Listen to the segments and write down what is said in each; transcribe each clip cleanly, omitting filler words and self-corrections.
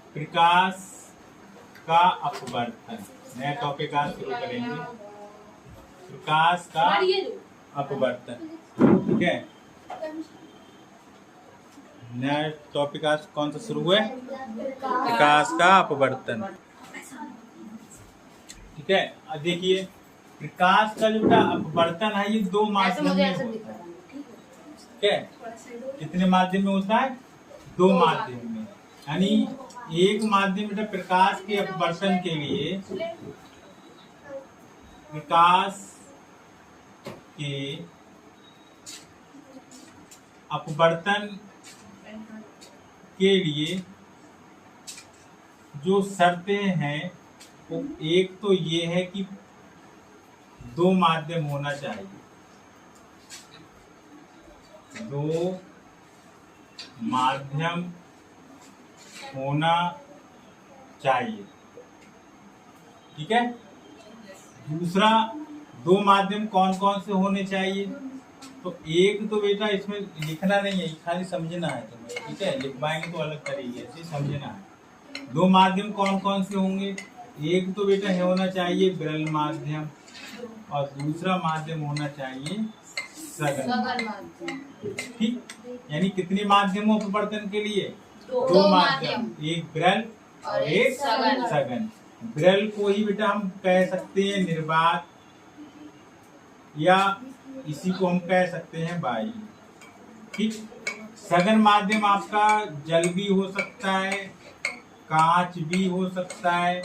प्रकाश का अपवर्तन। नया टॉपिक आज शुरू करेंगे, प्रकाश का अपवर्तन। ठीक है, नया टॉपिक आज कौन सा शुरू हुआ है? प्रकाश का अपवर्तन। ठीक है, अब देखिए प्रकाश का जो अपवर्तन है ये दो माध्यम में होता है। ठीक है, कितने माध्यम में होता है? दो माध्यम में। यानी एक माध्यम में प्रकाश के अपवर्तन के लिए प्रकाश के अपवर्तन के लिए जो शर्तें हैं वो एक तो ये है कि दो माध्यम होना चाहिए, दो माध्यम होना चाहिए। ठीक है, दूसरा दो माध्यम कौन कौन से होने चाहिए? तो एक तो बेटा इसमें लिखना नहीं है, खाली समझना है तुम्हें। ठीक है, लिखवाएंगे तो अलग तरीके से समझना है। दो माध्यम कौन कौन से होंगे? एक तो बेटा है होना चाहिए विरल माध्यम और दूसरा माध्यम होना चाहिए सघन माध्यम। ठीक, यानी कितने माध्यमों अपवर्तन के लिए? दो माध्यम, एक विरल और एक सघन। विरल को ही बेटा हम कह सकते हैं निर्वात, या इसी को हम कह सकते हैं वायु। ठीक, सघन माध्यम आपका जल भी हो सकता है, कांच भी हो सकता है,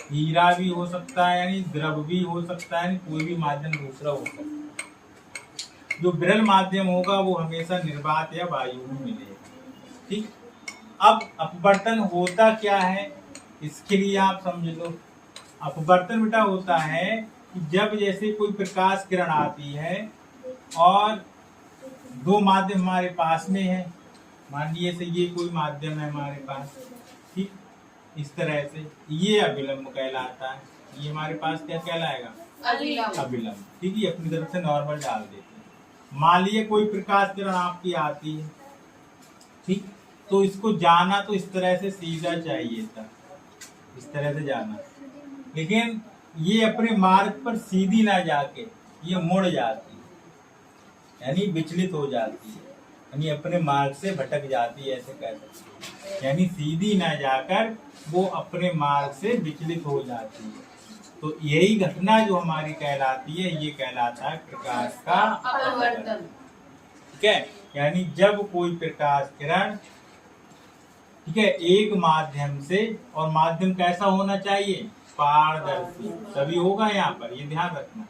हीरा भी हो सकता है, यानी द्रव भी हो सकता है, कोई भी माध्यम दूसरा हो सकता है। जो विरल माध्यम होगा वो हमेशा निर्वात या वायु में मिलेगा। ठीक, अब अपवर्तन होता क्या है इसके लिए आप समझ लो। अपवर्तन बेटा होता है कि जब जैसे कोई प्रकाश किरण आती है और दो माध्यम हमारे पास में है, मान लीजिए से ये कोई माध्यम है हमारे पास। ठीक, इस तरह से ये अभिलंब कहलाता है। ये हमारे पास क्या कहलाएगा? अभिलंब। ठीक है, अपनी तरफ से नॉर्मल डाल देते हैं। मान लीजिए कोई प्रकाश किरण आपकी आती है, ठीक, तो इसको जाना तो इस तरह से सीधा चाहिए था, इस तरह से जाना, लेकिन ये अपने मार्ग पर सीधी ना जाके ये मुड़ जाती है, यानी विचलित हो जाती है, यानी अपने मार्ग से भटक जाती है, ऐसे कह सकते हैं। यानी सीधी ना जाकर वो अपने मार्ग से विचलित हो जाती है। तो यही घटना जो हमारी कहलाती है ये कहलाता है प्रकाश का अपवर्तन। ठीक है, यानी जब कोई प्रकाश किरण, ठीक है, एक माध्यम से, और माध्यम कैसा होना चाहिए? पारदर्शी। तभी होगा यहाँ पर, ये ध्यान रखना,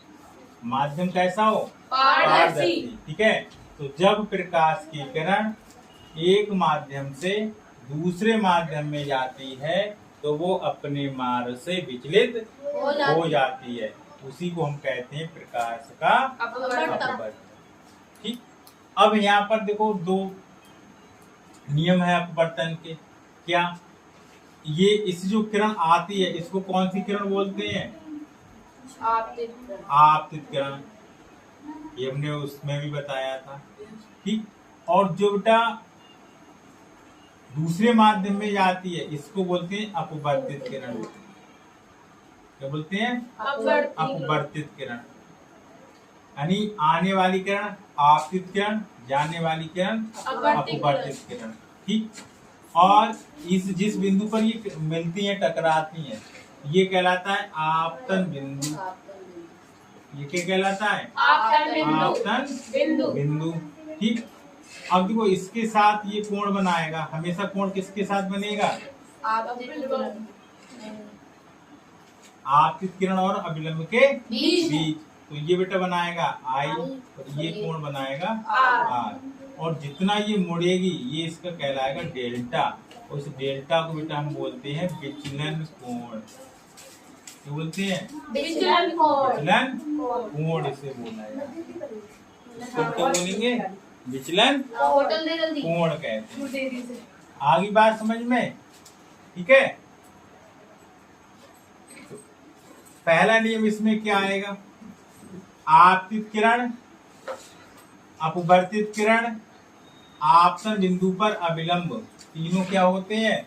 माध्यम कैसा हो? पारदर्शी। ठीक है, तो जब प्रकाश की किरण एक माध्यम से दूसरे माध्यम में जाती है तो वो अपने मार्ग से विचलित हो जाती है, उसी को हम कहते हैं प्रकाश का अपवर्तन। ठीक, अब यहाँ पर देखो दो नियम है अपवर्तन के। क्या? ये इस जो किरण आती है इसको कौन सी किरण बोलते हैं? आपतित किरण। ये हमने उसमें भी बताया था। ठीक, और जो बेटा दूसरे माध्यम में जाती है इसको बोलते हैं अपवर्तित किरण। क्या बोलते हैं? अपवर्तित किरण। यानी आने वाली किरण आपतित किरण, जाने वाली किरण अपवर्तित किरण। ठीक, और इस जिस बिंदु पर ये मिलती हैं, टकराती हैं, ये कहलाता है आपतन बिंदु। ये क्या कहलाता है? आपतन बिंदु। ठीक, अब देखो इसके साथ ये कोण बनाएगा, हमेशा कोण किसके साथ बनेगा? आपतित किरण और अभिलंब के बीच। तो ये बेटा बनाएगा आई और ये कोण बनाएगा आर, और जितना ये मुड़ेगी ये इसका कहलाएगा डेल्टा। और इस डेल्टा को बेटा हम बोलते हैं विचलन कोण। क्या बोलते हैं? विचलन कोण इसे बोला है। इसको क्या बोलेंगे? विचलन कोण कहते हैं। आगे बात समझ में? ठीक है, पहला नियम इसमें क्या आएगा? आपतित किरण, अपवर्तित किरण आपतन बिंदु पर अविलंब तीनों क्या होते हैं,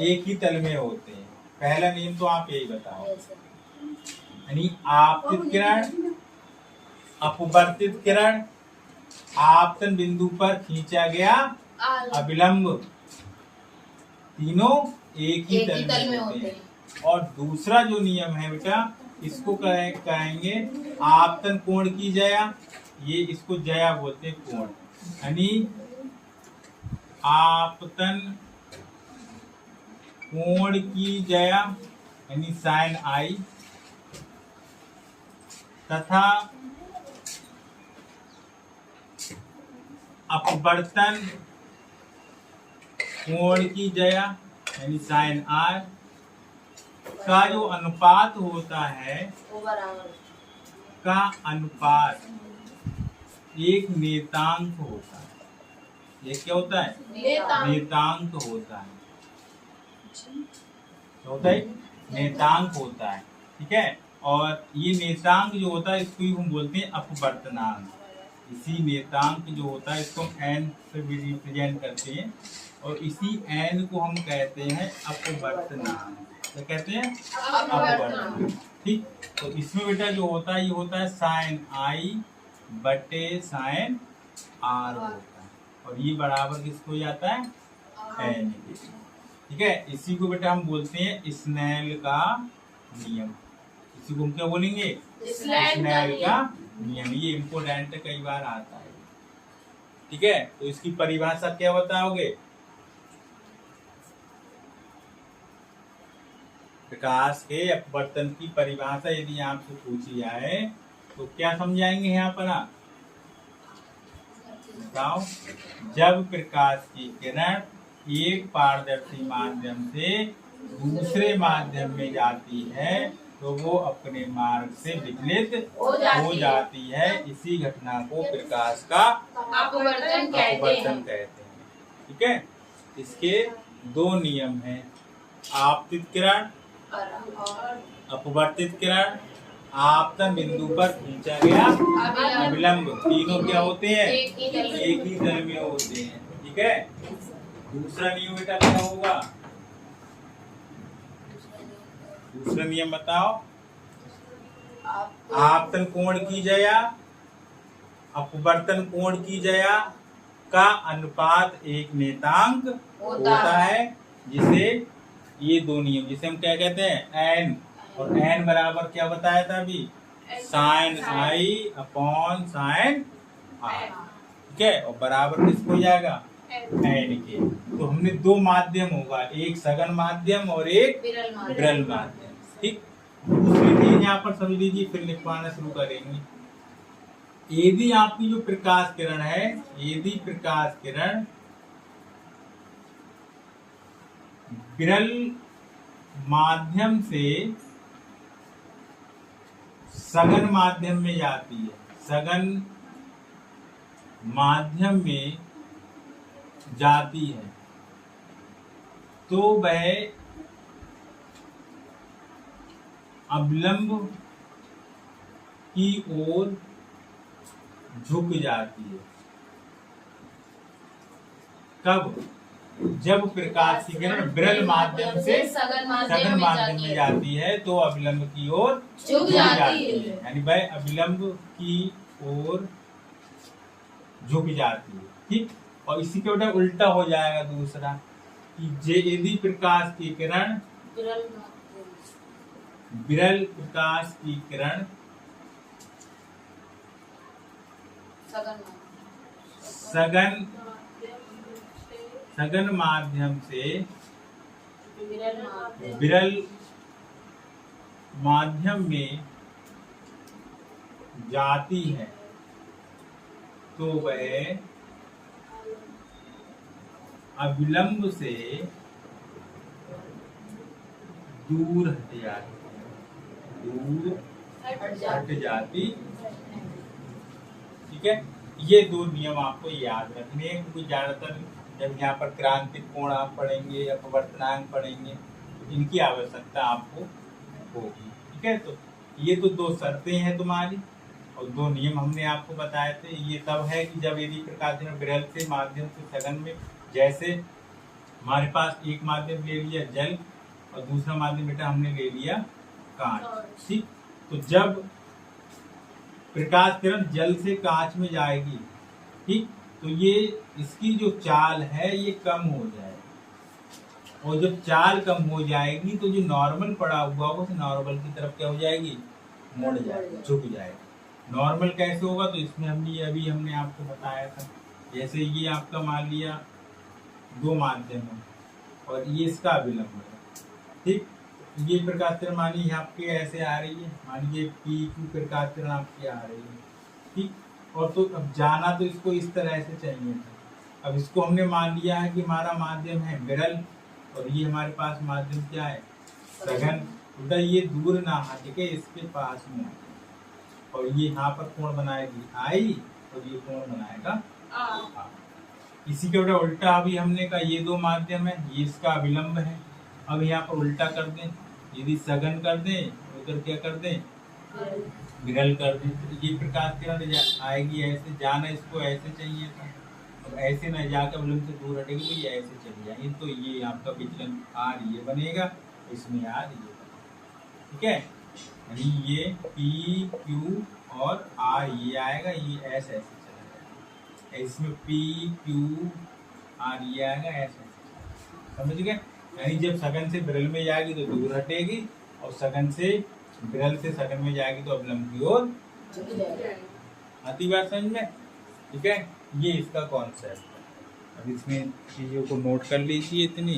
एक ही तल में होते हैं। पहला नियम तो आप यही बताओ, यानी आपतित किरण, अपवर्तित किरण, आपतन बिंदु पर खींचा गया अविलंब, तीनों एक ही तल में होते हैं। और दूसरा जो नियम है बेटा, इसको कहेंगे आपतन कोण की जया, ये इसको जया बोलते हैं कोण, यानी आपतन कोण की जया यानी साइन आई, तथा अपवर्तन कोण की जया यानी साइन आर का जो अनुपात होता है, का अनुपात एक नेतांक होता है। ये क्या होता है, नेतांक होता है। क्या होता है, नेतांक होता है। ठीक है, और ये नेतांक जो होता है इसको ही हम बोलते हैं अपवर्तनांक। इसी नेतांक जो होता है इसको n से भी रिप्रेजेंट करते हैं, और इसी n को हम कहते हैं अपवर्तनांक। क्या कहते हैं, अपवर्तनांक। ठीक, तो इसमें बेटा जो होता है ये होता है साइन आई बटे साइन आर होता है, और ये बराबर किसको जाता है, n। ठीक है, इसी को बेटा हम बोलते हैं स्नेल का नियम। इसी को हम क्या बोलेंगे, स्नेल का नियम। ये इम्पोर्टेंट कई बार आता है। ठीक है, तो इसकी परिभाषा क्या बताओगे, प्रकाश के अपवर्तन की परिभाषा यदि आपसे पूछी जाए तो क्या समझाएंगे यहाँ पर आप बताओ। जब प्रकाश की किरण एक पारदर्शी माध्यम से दूसरे माध्यम में जाती है तो वो अपने मार्ग से विचलित हो जाती है। इसी घटना को प्रकाश का अपवर्तन कहते हैं। ठीक है, इसके दो नियम हैं, आपतित किरण, अपवर्तित किरण। आपतन बिंदु पर खींचा गया अविलंब, तीनों क्या होते हैं, एक ही तल में होते हैं। ठीक है, दूसरा नियम बेटा क्या होगा, दूसरा नियम बताओ। आपतन कोण की जया, अपवर्तन कोण की जया का अनुपात एक नेतांक होता है, जिसे ये दो नियम, जिसे हम क्या कहते हैं, n, और n बराबर क्या बताया था अभी, sine I upon sine R. ठीक है, और बराबर किसको जाएगा, n के। तो हमने दो माध्यम होगा, एक सघन माध्यम और एक विरल माध्यम। ठीक, दूसरी चीज यहाँ पर समझ लीजिए, फिर लिखवाना शुरू करेंगे। यदि आपकी जो प्रकाश किरण है, यदि प्रकाश किरण विरल माध्यम से सघन माध्यम में जाती है, सघन माध्यम में जाती है, तो वह अविलंब की ओर झुक जाती है। कब, जब प्रकाश की किरण विरल माध्यम से सघन माध्यम में जाती है तो अविलंब की ओर झुक जाती है, यानी वह अविलंब की ओर झुक जाती है। ठीक, और इसी के बेटा उल्टा हो जाएगा दूसरा, कि यदि प्रकाश की किरण विरल प्रकाश की किरण सघन माध्यम से विरल माध्यम में जाती है तो वह अविलंब से दूर हट जाती है, दूर हट जाती। ठीक है, ये दो नियम आपको याद रखने हैं, क्योंकि ज्यादातर जब यहाँ पर क्रांतिक कोण आप पढ़ेंगे या अपवर्तनांक पढ़ेंगे तो इनकी आवश्यकता आपको होगी। ठीक है, तो ये तो दो शर्तें हैं तुम्हारी। और दो नियम हमने आपको बताए थे। ये तब है कि जब यदि प्रकाश किरण विरल से माध्यम से सघन में, जैसे हमारे पास एक माध्यम ले लिया जल और दूसरा माध्यम बेटा हमने ले लिया कांच, ठीक। तो जब प्रकाश किरण जल से कांच में जाएगी, ठीक, तो ये इसकी जो चाल है ये कम हो जाएगी, और जब चाल कम हो जाएगी तो जो नॉर्मल पड़ा हुआ होगा तो नॉर्मल की तरफ क्या हो जाएगी, मुड़ जाएगी, झुक जाएगी। नॉर्मल कैसे होगा, तो इसमें हमने आपको बताया था, जैसे ये आपका मान लिया दो माध्यम है और ये इसका अभिलंब है, ठीक। ये प्रकाश किरण मानिए आपके ऐसे आ रही है, मानिए पी क्यू प्रकाश किरण आपकी आ रही है, ठीक। और तो अब जाना तो इसको इस तरह से चाहिए था। अब इसको हमने मान लिया है कि हमारा माध्यम है विरल और ये हमारे पास माध्यम क्या है, सघन। उधर ये दूर ना हट के इसके पास में आए और ये यहाँ पर कोण बनाएगी आई और ये कोण बनाएगा आ। इसी के उल्टा अभी हमने कहा ये दो माध्यम है, ये इसका अभिलंब है। अब यहाँ पर उल्टा कर दें, यदि सघन कर दें उधर क्या कर दें, विरल कर दें, तो ये प्रकाश किरण आएगी ऐसे, जाना इसको ऐसे चाहिए था, अब ऐसे न जाकर अभिलंब से दूर हटेगी तो ये ऐसे चली जाएगी, तो ये आपका विचलन आर ये बनेगा, इसमें आर ये बनेगा, ठीक है। यानी ये पी क्यू और आर ये आएगा, ये एस ऐसे चला जाएगा, इसमें पी क्यू आर ये आएगा, ऐसे समझ गए। यानी जब सघन से विरल में जाएगी तो दूर हटेगी और सघन से विरल से सघन में जाएगी तो अभिलंब की ओर आती बात समझ में, ठीक है। ये इसका कॉन्सेप्ट है। अब इसमें चीजों को नोट कर लीजिए इतनी।